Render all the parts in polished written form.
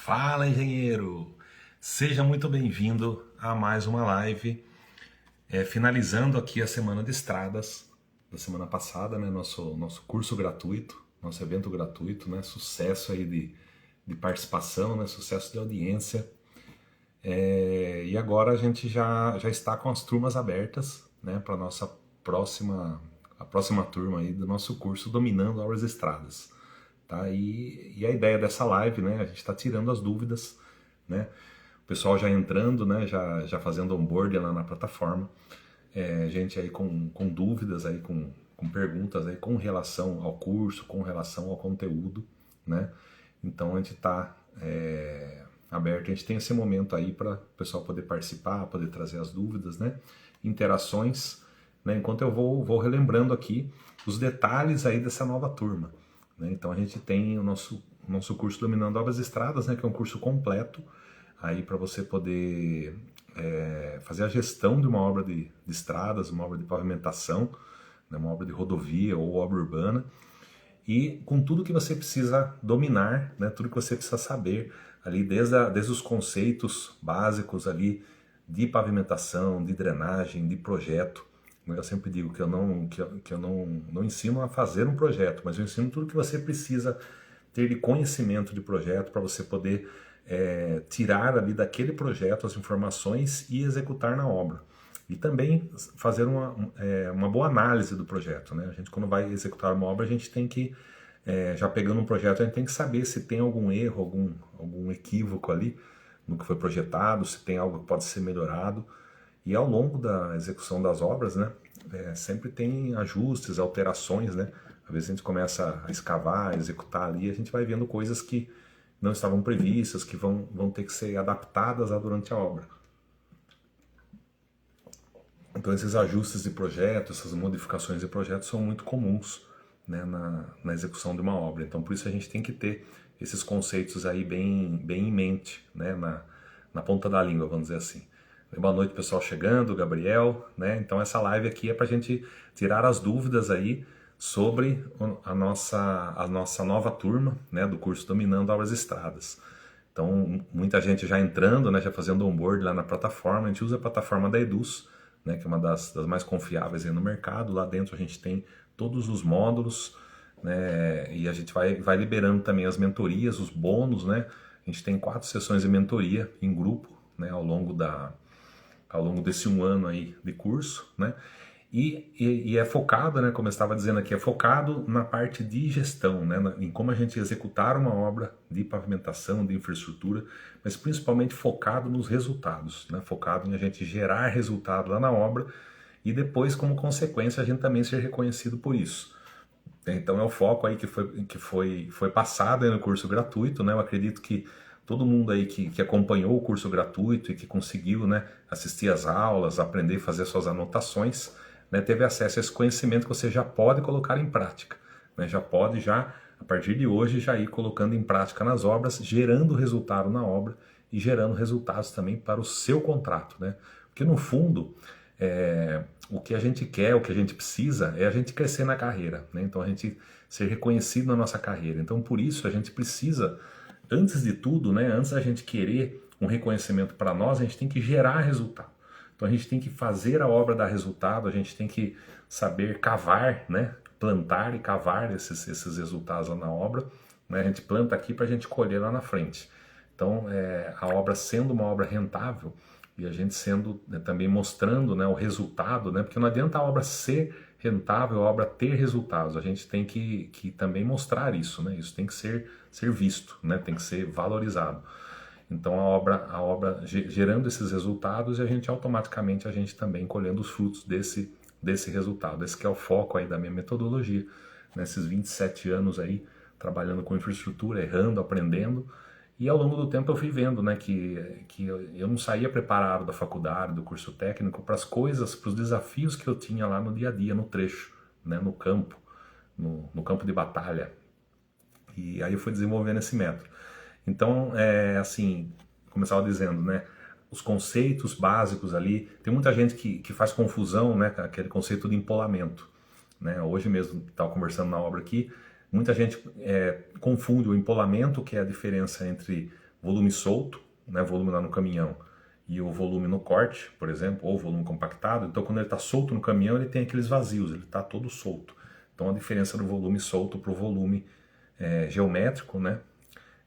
Fala, engenheiro! Seja muito bem-vindo a mais uma live, finalizando aqui a semana de estradas da semana passada, né? Nosso curso gratuito, nosso evento gratuito, né? Sucesso aí de participação, né? Sucesso de audiência. E agora a gente já está com as turmas abertas, né? Para a próxima turma aí do nosso curso Dominando Obras e Estradas. Tá? E a ideia dessa live, né? A gente está tirando as dúvidas, né? O pessoal já entrando, né? Já fazendo onboarding lá na plataforma. Gente aí com dúvidas, aí com perguntas aí com relação ao curso, com relação ao conteúdo, né? Então a gente está aberto, a gente tem esse momento aí para o pessoal poder participar, poder trazer as dúvidas, né? Interações, né? Enquanto eu vou relembrando aqui os detalhes aí dessa nova turma, né? Então a gente tem o nosso curso Dominando Obras e Estradas, né? Que é um curso completo aí para você poder fazer a gestão de uma obra de estradas, uma obra de pavimentação, né? Uma obra de rodovia ou obra urbana, e com tudo que você precisa dominar, né? Tudo que você precisa saber ali, desde os conceitos básicos ali de pavimentação, de drenagem, de projeto. Eu sempre digo que eu não ensino a fazer um projeto, mas eu ensino tudo que você precisa ter de conhecimento de projeto para você poder tirar ali daquele projeto as informações e executar na obra. E também fazer uma boa análise do projeto, né? A gente, quando vai executar uma obra, a gente tem que, já pegando um projeto, a gente tem que saber se tem algum erro, algum equívoco ali no que foi projetado, se tem algo que pode ser melhorado. E ao longo da execução das obras, né, sempre tem ajustes, alterações, né? Às vezes a gente começa a escavar, a executar ali, a gente vai vendo coisas que não estavam previstas, que vão ter que ser adaptadas durante a obra. Então esses ajustes de projeto, essas modificações de projeto são muito comuns, né, na execução de uma obra. Então por isso a gente tem que ter esses conceitos aí bem em mente, né, na ponta da língua, vamos dizer assim. Boa noite, pessoal chegando, Gabriel, né? Então essa live aqui é para a gente tirar as dúvidas aí sobre a nossa nova turma, né, do curso Dominando Obras e Estradas. Então muita gente já entrando, né, já fazendo onboard lá na plataforma. A gente usa a plataforma da Eduz, né, que é uma das mais confiáveis aí no mercado. Lá dentro a gente tem todos os módulos, né, e a gente vai liberando também as mentorias, os bônus, né? A gente tem 4 sessões de mentoria em grupo, né, ao longo desse 1 ano aí de curso, né? E é focado, né, como eu estava dizendo aqui, é focado na parte de gestão, né, em como a gente executar uma obra de pavimentação, de infraestrutura, mas principalmente focado nos resultados, né, focado em a gente gerar resultado lá na obra e depois, como consequência, a gente também ser reconhecido por isso. Então é o foco aí que foi passado aí no curso gratuito, né? Eu acredito que todo mundo aí que acompanhou o curso gratuito e que conseguiu, né, assistir às aulas, aprender a fazer suas anotações, né, teve acesso a esse conhecimento que você já pode colocar em prática, né? Já pode, a partir de hoje, já ir colocando em prática nas obras, gerando resultado na obra e gerando resultados também para o seu contrato, né? Porque no fundo, o que a gente quer, o que a gente precisa é a gente crescer na carreira, né? Então a gente ser reconhecido na nossa carreira. Então por isso a gente precisa, antes de tudo, né, antes da gente querer um reconhecimento para nós, a gente tem que gerar resultado. Então a gente tem que fazer a obra dar resultado, a gente tem que saber cavar, né, plantar e cavar esses resultados lá na obra, né? A gente planta aqui para a gente colher lá na frente. Então a obra sendo uma obra rentável, e a gente sendo, né, também mostrando, né, o resultado, né, porque não adianta a obra ser rentável, a obra ter resultados, a gente tem que também mostrar isso, né, isso tem que ser visto, né, tem que ser valorizado. Então a obra gerando esses resultados e a gente automaticamente também colhendo os frutos desse resultado. Esse que é o foco aí da minha metodologia, nesses 27 anos aí trabalhando com infraestrutura, errando, aprendendo. E ao longo do tempo eu fui vendo, né, que eu não saía preparado da faculdade, do curso técnico, para as coisas, para os desafios que eu tinha lá no dia a dia, no trecho, né, no campo, no campo de batalha. E aí eu fui desenvolvendo esse método. Então, assim, como eu estava dizendo, né, os conceitos básicos ali, tem muita gente que faz confusão, né, com aquele conceito de empolamento, né? Hoje mesmo, estava conversando na obra aqui, muita gente confunde o empolamento, que é a diferença entre volume solto, né, volume lá no caminhão, e o volume no corte, por exemplo, ou volume compactado. Então, quando ele está solto no caminhão, ele tem aqueles vazios, ele está todo solto. Então, a diferença do volume solto para o volume geométrico, né,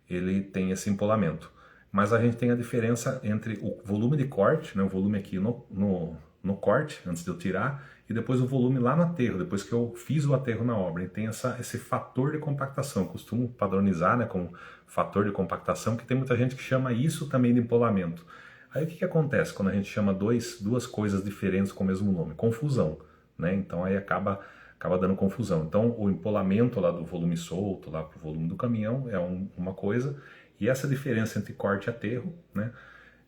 ele tem esse empolamento. Mas a gente tem a diferença entre o volume de corte, né, o volume aqui no corte, antes de eu tirar, e depois o volume lá no aterro, depois que eu fiz o aterro na obra. E tem esse fator de compactação. Eu costumo padronizar, né, como fator de compactação, porque tem muita gente que chama isso também de empolamento. Aí o que acontece quando a gente chama duas coisas diferentes com o mesmo nome? Confusão, né? Então aí acaba dando confusão. Então o empolamento lá do volume solto, lá para o volume do caminhão, é uma coisa, e essa diferença entre corte e aterro, né?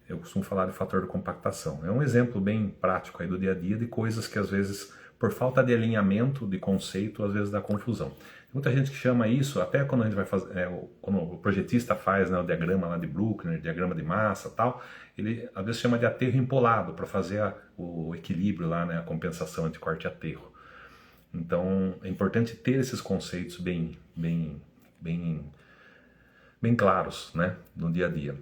Eu costumo falar de fator de compactação. É um exemplo bem prático aí do dia a dia de coisas que às vezes, por falta de alinhamento de conceito, às vezes dá confusão. Tem muita gente que chama isso, até quando a gente vai fazer, quando o projetista faz, né, o diagrama lá de Bruckner, diagrama de massa e tal, ele às vezes chama de aterro empolado para fazer o equilíbrio lá, né, a compensação entre corte e aterro. Então é importante ter esses conceitos bem claros, né, no dia a dia.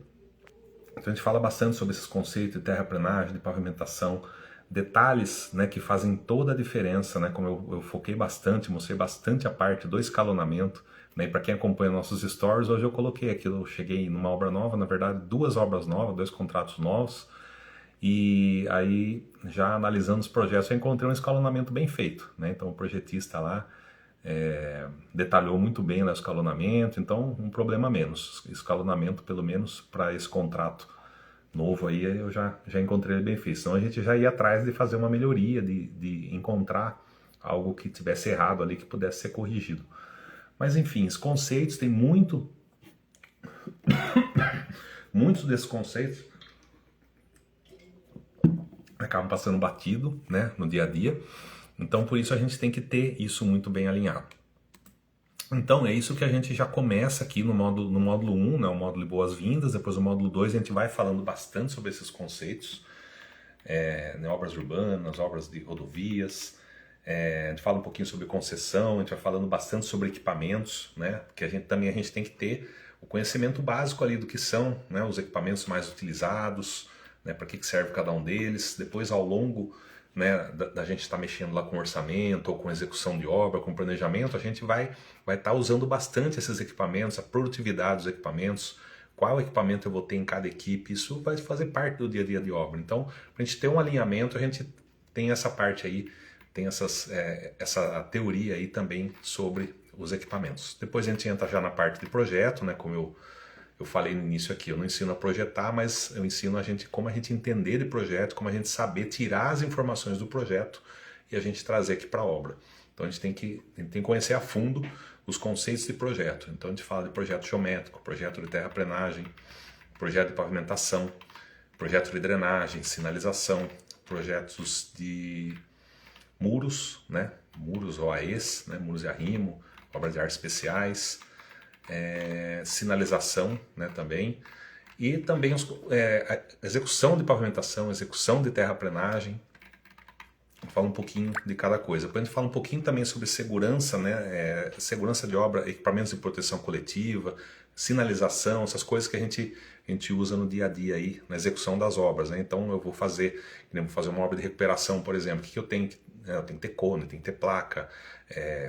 Então a gente fala bastante sobre esses conceitos de terraplenagem, de pavimentação, detalhes, né, que fazem toda a diferença, né, como eu foquei bastante, mostrei bastante a parte do escalonamento, né, e para quem acompanha nossos stories, hoje eu coloquei aquilo, eu cheguei numa obra nova, na verdade 2 obras novas, 2 contratos novos, e aí já analisando os projetos eu encontrei um escalonamento bem feito, né, então o projetista lá detalhou muito bem o escalonamento, então um problema menos, escalonamento pelo menos para esse contrato novo aí eu já encontrei ele bem feito, senão a gente já ia atrás de fazer uma melhoria, de encontrar algo que tivesse errado ali que pudesse ser corrigido. Mas enfim, os conceitos, tem muitos desses conceitos acabam passando batido, né, no dia a dia. Então, por isso a gente tem que ter isso muito bem alinhado. Então, é isso que a gente já começa aqui no módulo 1, né, o módulo de boas-vindas. Depois no módulo 2 a gente vai falando bastante sobre esses conceitos, né, obras urbanas, obras de rodovias. A gente fala um pouquinho sobre concessão, a gente vai falando bastante sobre equipamentos, né, porque a gente tem que ter o conhecimento básico ali do que são, né, os equipamentos mais utilizados, né, para que serve cada um deles. Depois, ao longo, né, da gente estar mexendo lá com orçamento ou com execução de obra, com planejamento, a gente vai estar usando bastante esses equipamentos, a produtividade dos equipamentos, qual equipamento eu vou ter em cada equipe, isso vai fazer parte do dia a dia de obra. Então, para a gente ter um alinhamento, a gente tem essa parte aí, tem essa teoria aí também sobre os equipamentos. Depois a gente entra já na parte de projeto, né, como eu falei no início aqui, eu não ensino a projetar, mas eu ensino como a gente entender de projeto, como a gente saber tirar as informações do projeto e a gente trazer aqui para a obra. Então a gente tem que conhecer a fundo os conceitos de projeto. Então a gente fala de projeto geométrico, projeto de terraplenagem, projeto de pavimentação, projeto de drenagem, sinalização, projetos de muros, né? Muros OAEs, né? Muros de arrimo, obras de ar especiais, sinalização, né, também, e também a execução de pavimentação, execução de terraplenagem. Fala um pouquinho de cada coisa. Depois a gente fala um pouquinho também sobre segurança, né, segurança de obra, equipamentos de proteção coletiva, sinalização, essas coisas que a gente usa no dia a dia aí na execução das obras, né? Então eu vou fazer uma obra de recuperação, por exemplo, o que eu tenho? Eu tenho que ter cone, tem que ter placa,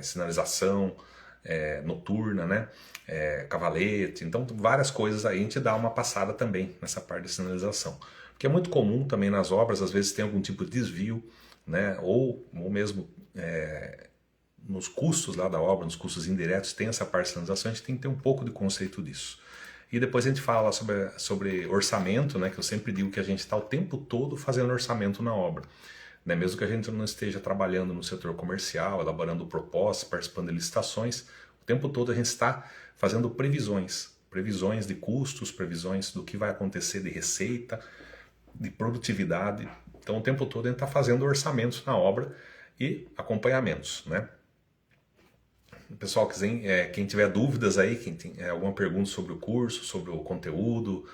sinalização noturna, né? Cavalete, então várias coisas aí a gente dá uma passada também nessa parte de sinalização, porque é muito comum também nas obras, às vezes tem algum tipo de desvio, né? ou mesmo nos custos lá da obra, nos custos indiretos, tem essa parte de sinalização, a gente tem que ter um pouco de conceito disso. E depois a gente fala sobre orçamento, né? Que eu sempre digo que a gente está o tempo todo fazendo orçamento na obra, né? Mesmo que a gente não esteja trabalhando no setor comercial, elaborando propostas, participando de licitações, o tempo todo a gente está fazendo previsões de custos, previsões do que vai acontecer de receita, de produtividade. Então o tempo todo a gente está fazendo orçamentos na obra e acompanhamentos, né? Pessoal, quem tiver dúvidas aí, quem tem alguma pergunta sobre o curso, sobre o conteúdo,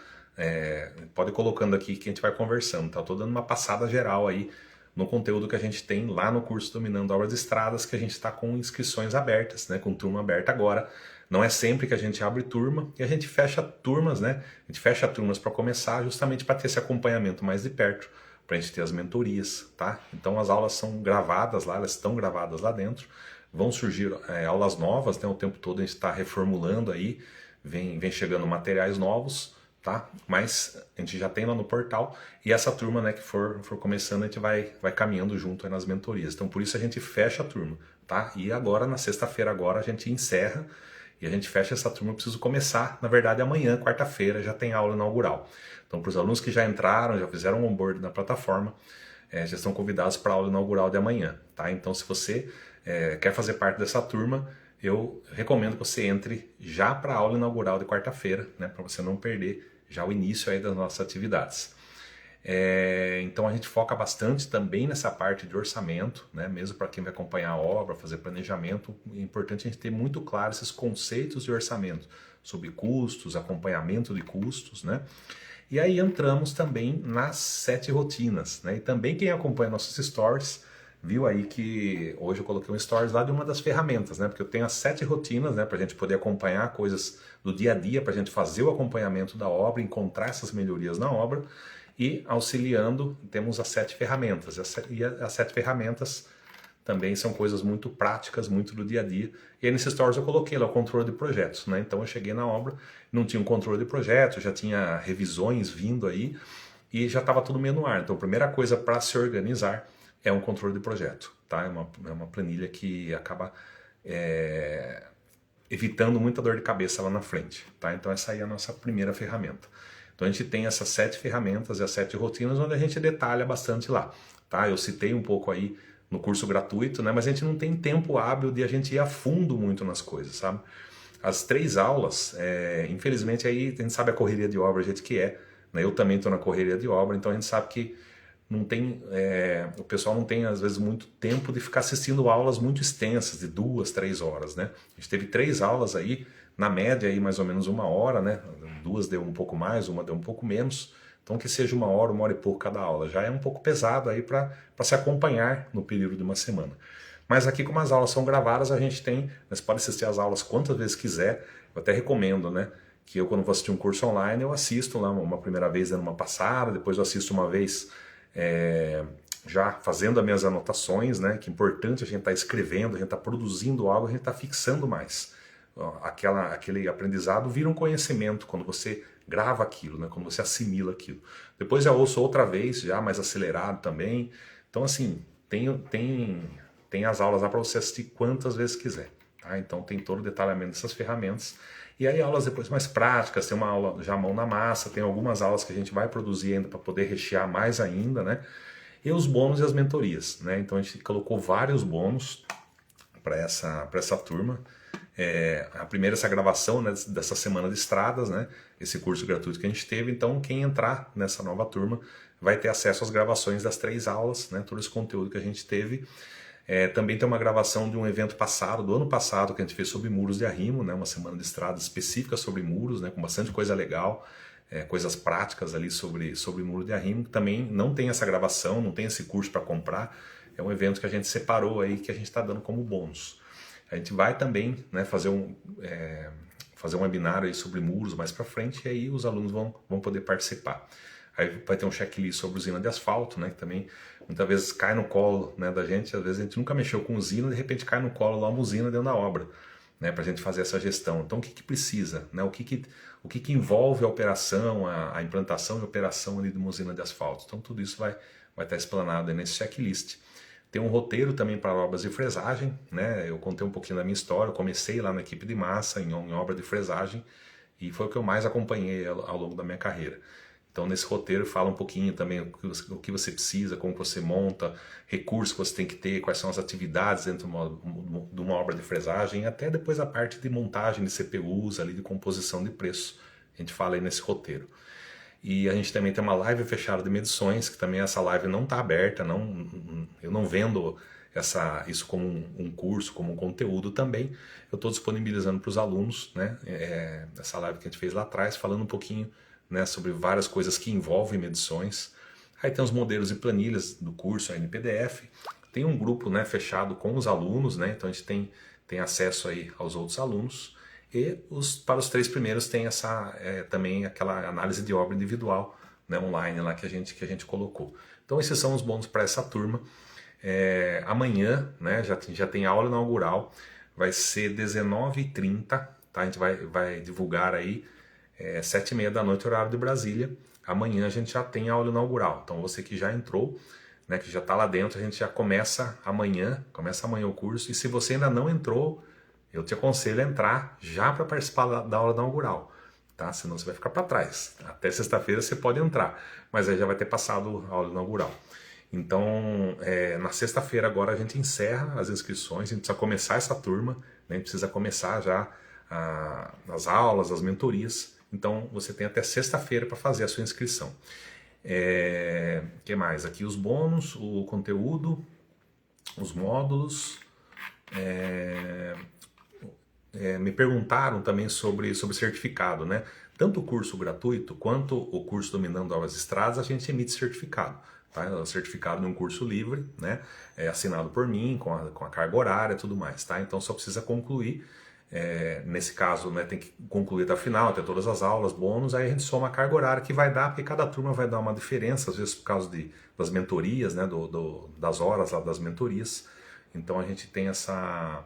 pode ir colocando aqui que a gente vai conversando, tá? Estou dando uma passada geral aí no conteúdo que a gente tem lá no curso Dominando Obras de Estradas, que a gente está com inscrições abertas, né, com turma aberta agora. Não é sempre que a gente abre turma e a gente fecha turmas, né? A gente fecha turmas para começar justamente para ter esse acompanhamento mais de perto, para a gente ter as mentorias, tá? Então as aulas são gravadas lá, elas estão gravadas lá dentro. Vão surgir aulas novas, né? O tempo todo a gente está reformulando aí, vem chegando materiais novos, tá? Mas a gente já tem lá no portal e essa turma, né, que for começando, a gente vai caminhando junto aí nas mentorias. Então por isso a gente fecha a turma, tá? E agora na sexta-feira agora a gente encerra e a gente fecha essa turma. Eu preciso começar, na verdade amanhã, quarta-feira, já tem aula inaugural. Então para os alunos que já entraram, já fizeram um onboard na plataforma, já estão convidados para a aula inaugural de amanhã, tá? Então se você quer fazer parte dessa turma, eu recomendo que você entre já para a aula inaugural de quarta-feira, né, para você não perder já o início aí das nossas atividades. Então a gente foca bastante também nessa parte de orçamento, né, mesmo para quem vai acompanhar a obra, fazer planejamento. É importante a gente ter muito claro esses conceitos de orçamento, sobre custos, acompanhamento de custos, né? E aí entramos também nas 7 rotinas, né? E também quem acompanha nossos stories viu aí que hoje eu coloquei um stories lá de uma das ferramentas, né? Porque eu tenho as 7 rotinas, né? Para a gente poder acompanhar coisas do dia a dia, para a gente fazer o acompanhamento da obra, encontrar essas melhorias na obra e auxiliando, temos as 7 ferramentas. E as 7 ferramentas também são coisas muito práticas, muito do dia a dia. E aí nesse stories eu coloquei lá o controle de projetos, né? Então eu cheguei na obra, não tinha um controle de projetos, já tinha revisões vindo aí e já estava tudo meio no ar. Então a primeira coisa para se organizar é um controle de projeto, tá? É uma planilha que acaba evitando muita dor de cabeça lá na frente, tá? Então essa aí é a nossa primeira ferramenta. Então a gente tem essas 7 ferramentas e as 7 rotinas onde a gente detalha bastante lá, tá? Eu citei um pouco aí no curso gratuito, né? Mas a gente não tem tempo hábil de a gente ir a fundo muito nas coisas, sabe? As 3 aulas, infelizmente aí a gente sabe a correria de obra, a gente que né? Eu também estou na correria de obra, então a gente sabe que não tem, o pessoal não tem às vezes muito tempo de ficar assistindo aulas muito extensas, de 2, 3 horas, né? A gente teve 3 aulas aí, na média aí mais ou menos 1 hora, né? 2 deu um pouco mais, 1 deu um pouco menos. Então que seja 1 hora e pouco cada aula. Já é um pouco pesado aí para se acompanhar no período de uma semana. Mas aqui como as aulas são gravadas, a gente tem, você pode assistir as aulas quantas vezes quiser. Eu até recomendo, né? Que eu quando vou assistir um curso online, eu assisto lá uma primeira vez dando uma passada, depois eu assisto uma vez já fazendo as minhas anotações, né? Que é importante a gente estar escrevendo, a gente estar produzindo algo, a gente estar fixando mais. Aquele aprendizado vira um conhecimento quando você grava aquilo, né? Quando você assimila aquilo. Depois eu ouço outra vez, já mais acelerado também. Então assim, tem as aulas lá para você assistir quantas vezes quiser. Tá? Então tem todo o detalhamento dessas ferramentas. E aí aulas depois mais práticas, tem uma aula já mão na massa, tem algumas aulas que a gente vai produzir ainda para poder rechear mais ainda, né? E os bônus e as mentorias, né? Então a gente colocou vários bônus para essa turma. A primeira essa gravação, né, dessa semana de estradas, né? Esse curso gratuito que a gente teve. Então quem entrar nessa nova turma vai ter acesso às gravações das 3 aulas, né? Todo esse conteúdo que a gente teve. Também tem uma gravação de um evento passado, do ano passado, que a gente fez sobre muros de arrimo, né? Uma semana de estrada específica sobre muros, né? Com bastante coisa legal, coisas práticas ali sobre muro de arrimo. Também não tem essa gravação, não tem esse curso para comprar. É um evento que a gente separou aí, que a gente está dando como bônus. A gente vai também, né, fazer um webinar aí sobre muros mais para frente e aí os alunos vão poder participar. Aí vai ter um checklist sobre usina de asfalto, né, que também muitas vezes cai no colo, né, da gente. Às vezes a gente nunca mexeu com usina, de repente cai no colo lá uma usina dentro da obra, né, para a gente fazer essa gestão. Então o que precisa? Né, o que envolve a operação, a implantação e operação ali de uma usina de asfalto. Então tudo isso vai estar explanado aí nesse checklist. Tem um roteiro também para obras de fresagem, né? Eu contei um pouquinho da minha história, eu comecei lá na equipe de massa, em obra de fresagem, e foi o que eu mais acompanhei ao longo da minha carreira. Então nesse roteiro fala um pouquinho também o que você precisa, como você monta, recursos que você tem que ter, quais são as atividades dentro de uma obra de fresagem, até depois a parte de montagem de CPUs, ali, de composição de preço. A gente fala aí nesse roteiro. E a gente também tem uma live fechada de medições, que também essa live não está aberta, eu não vendo isso como um curso, como um conteúdo também. Eu estou disponibilizando para os alunos, né, essa live que a gente fez lá atrás, falando um pouquinho, né, sobre várias coisas que envolvem medições. Aí tem os modelos e planilhas do curso aí no PDF. Tem um grupo, né, fechado com os alunos, né? Então a gente tem acesso aí aos outros alunos. E para os 3 primeiros tem também aquela análise de obra individual, né, online lá que a gente colocou. Então esses são os bônus para essa turma. Amanhã, né, já tem aula inaugural, vai ser 19h30, tá? A gente vai divulgar aí 7h30 da noite, horário de Brasília. Amanhã a gente já tem aula inaugural. Então você que já entrou, né, que já está lá dentro, a gente já começa amanhã o curso. E se você ainda não entrou, eu te aconselho a entrar já para participar da aula inaugural, tá? Senão você vai ficar para trás. Até sexta-feira você pode entrar, mas aí já vai ter passado a aula inaugural. Então, na sexta-feira agora a gente encerra as inscrições, a gente precisa começar essa turma, né? A gente precisa começar já as aulas, as mentorias. Então, você tem até sexta-feira para fazer a sua inscrição. Que mais? Aqui os bônus, o conteúdo, os módulos. Me perguntaram também sobre certificado, né? Tanto o curso gratuito quanto o curso Dominando Obras e Estradas, a gente emite certificado. Tá? É um certificado de um curso livre, né? Assinado por mim, com a carga horária e tudo mais. Tá? Então só precisa concluir. Nesse caso, né, tem que concluir até o final, até todas as aulas, bônus, aí a gente soma a carga horária que vai dar, porque cada turma vai dar uma diferença, às vezes por causa das mentorias, né, das horas lá das mentorias. Então a gente tem essa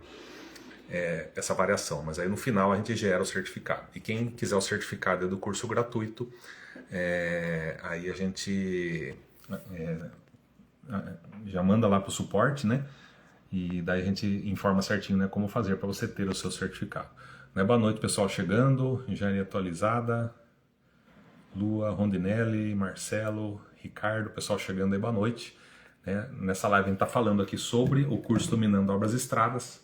variação, mas aí no final a gente gera o certificado. E quem quiser o certificado do curso gratuito, aí a gente já manda lá para o suporte, né? E daí a gente informa certinho, né, como fazer para você ter o seu certificado. Né? Boa noite, pessoal chegando, Engenharia Atualizada, Lua, Rondinelli, Marcelo, Ricardo, pessoal chegando aí, boa noite. Né? Nessa live a gente está falando aqui sobre o curso Dominando Obras e Estradas.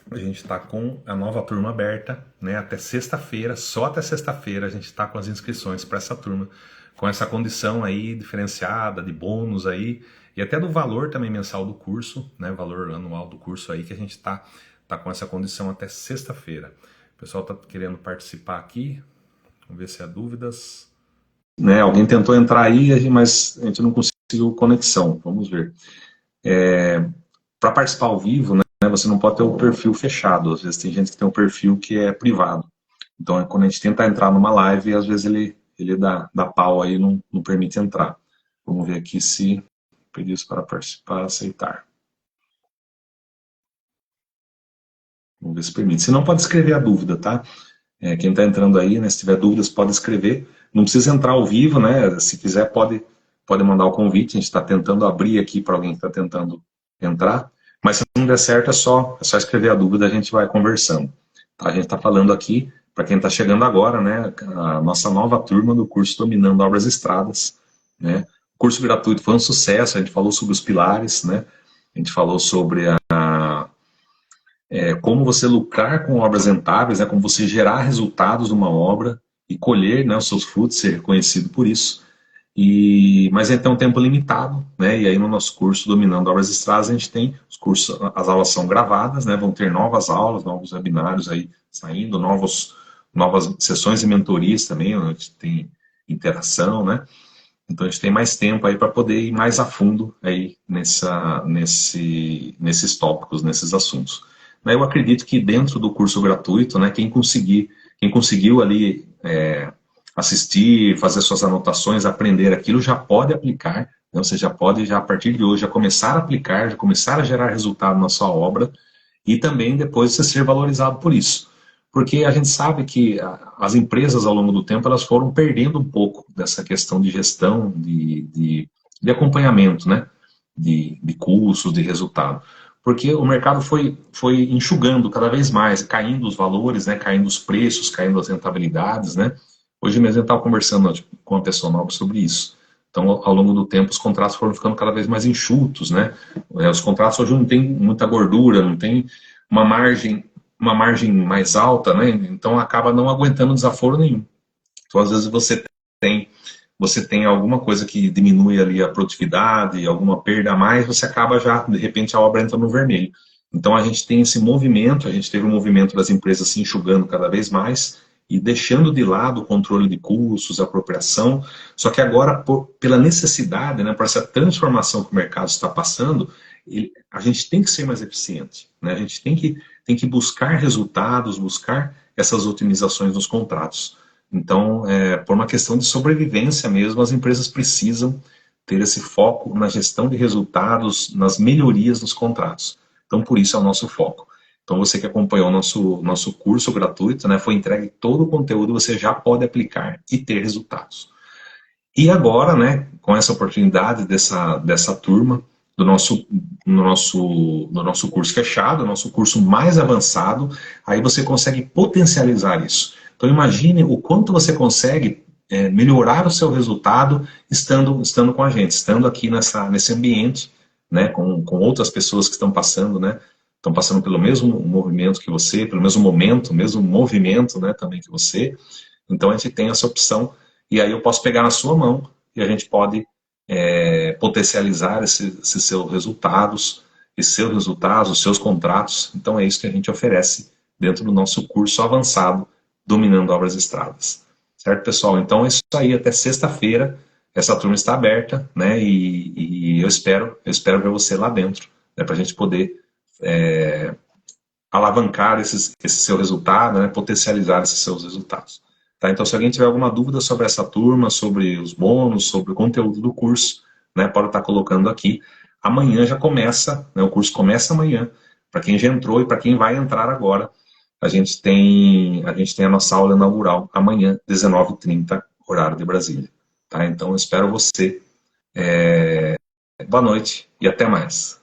A gente está com a nova turma aberta, né? Até sexta-feira, só até sexta-feira a gente está com as inscrições para essa turma, com essa condição aí diferenciada, de bônus aí, e até do valor também mensal do curso, né? Valor anual do curso aí, que a gente está com essa condição até sexta-feira. O pessoal está querendo participar aqui, vamos ver se há dúvidas. Né? Alguém tentou entrar aí, mas a gente não conseguiu conexão, vamos ver. Para participar ao vivo, né? Você não pode ter o perfil fechado, às vezes tem gente que tem um perfil que é privado. Então, quando a gente tenta entrar numa live, às vezes ele dá pau aí, não permite entrar. Vamos ver aqui se pedidos para participar, aceitar. Vamos ver se permite. Se não, pode escrever a dúvida, tá? Quem está entrando aí, né, se tiver dúvidas, pode escrever. Não precisa entrar ao vivo, né? Se quiser, pode mandar o convite. A gente está tentando abrir aqui para alguém que está tentando entrar. Mas se não der certo, é só escrever a dúvida, a gente vai conversando. Tá? A gente está falando aqui, para quem está chegando agora, né, a nossa nova turma do curso Dominando Obras e Estradas. Né? O curso gratuito foi um sucesso, a gente falou sobre os pilares, né? A gente falou sobre como você lucrar com obras rentáveis, né? Como você gerar resultados de uma obra e colher, né, os seus frutos, ser reconhecido por isso. Mas a gente tem um tempo limitado, né? E aí no nosso curso Dominando Obras e Estradas a gente tem os cursos, as aulas são gravadas, né? Vão ter novas aulas, novos webinários aí saindo, novas sessões e mentorias também, onde a gente tem interação, né? Então a gente tem mais tempo aí para poder ir mais a fundo aí nesses tópicos, nesses assuntos. Eu acredito que dentro do curso gratuito, né? Quem conseguiu ali assistir, fazer suas anotações, aprender aquilo, já pode aplicar, né? Você já pode, a partir de hoje, já começar a aplicar, já começar a gerar resultado na sua obra e também depois você ser valorizado por isso. Porque a gente sabe que as empresas, ao longo do tempo, elas foram perdendo um pouco dessa questão de gestão, de acompanhamento, né? De custos, de resultado. Porque o mercado foi enxugando cada vez mais, caindo os valores, né? Caindo os preços, caindo as rentabilidades, né? Hoje mesmo eu estava conversando com uma pessoa nova sobre isso. Então, ao longo do tempo, os contratos foram ficando cada vez mais enxutos, né? Os contratos hoje não tem muita gordura, não tem uma margem mais alta, né? Então, acaba não aguentando desaforo nenhum. Então, às vezes, você tem alguma coisa que diminui ali a produtividade, alguma perda a mais, você acaba já, de repente, a obra entra no vermelho. Então, a gente tem esse movimento, a gente teve um movimento das empresas se enxugando cada vez mais, e deixando de lado o controle de custos, apropriação, só que agora, pela necessidade, né, por essa transformação que o mercado está passando, a gente tem que ser mais eficiente, né? A gente tem que buscar resultados, buscar essas otimizações nos contratos. Então, por uma questão de sobrevivência mesmo, as empresas precisam ter esse foco na gestão de resultados, nas melhorias dos contratos. Então, por isso é o nosso foco. Então, você que acompanhou o nosso curso gratuito, né, foi entregue todo o conteúdo, você já pode aplicar e ter resultados. E agora, né, com essa oportunidade dessa turma, no nosso curso fechado, nosso curso mais avançado, aí você consegue potencializar isso. Então, imagine o quanto você consegue melhorar o seu resultado estando com a gente, estando aqui nesse ambiente, né, com outras pessoas que estão passando, né, estão passando pelo mesmo movimento que você, pelo mesmo momento, mesmo movimento, né, também que você. Então, a gente tem essa opção, e aí eu posso pegar na sua mão e a gente pode potencializar esses seus resultados, os seus contratos. Então, é isso que a gente oferece dentro do nosso curso avançado, Dominando Obras e Estradas. Certo, pessoal? Então é isso aí, até sexta-feira. Essa turma está aberta, né? E eu espero ver você lá dentro, né? Para a gente poder alavancar esse seu resultado, né? Potencializar esses seus resultados. Tá? Então, se alguém tiver alguma dúvida sobre essa turma, sobre os bônus, sobre o conteúdo do curso, né? Pode estar colocando aqui. Amanhã já começa, né? O curso começa amanhã. Para quem já entrou e para quem vai entrar agora, a gente tem a nossa aula inaugural amanhã, 19h30, horário de Brasília. Tá? Então, eu espero você. Boa noite e até mais.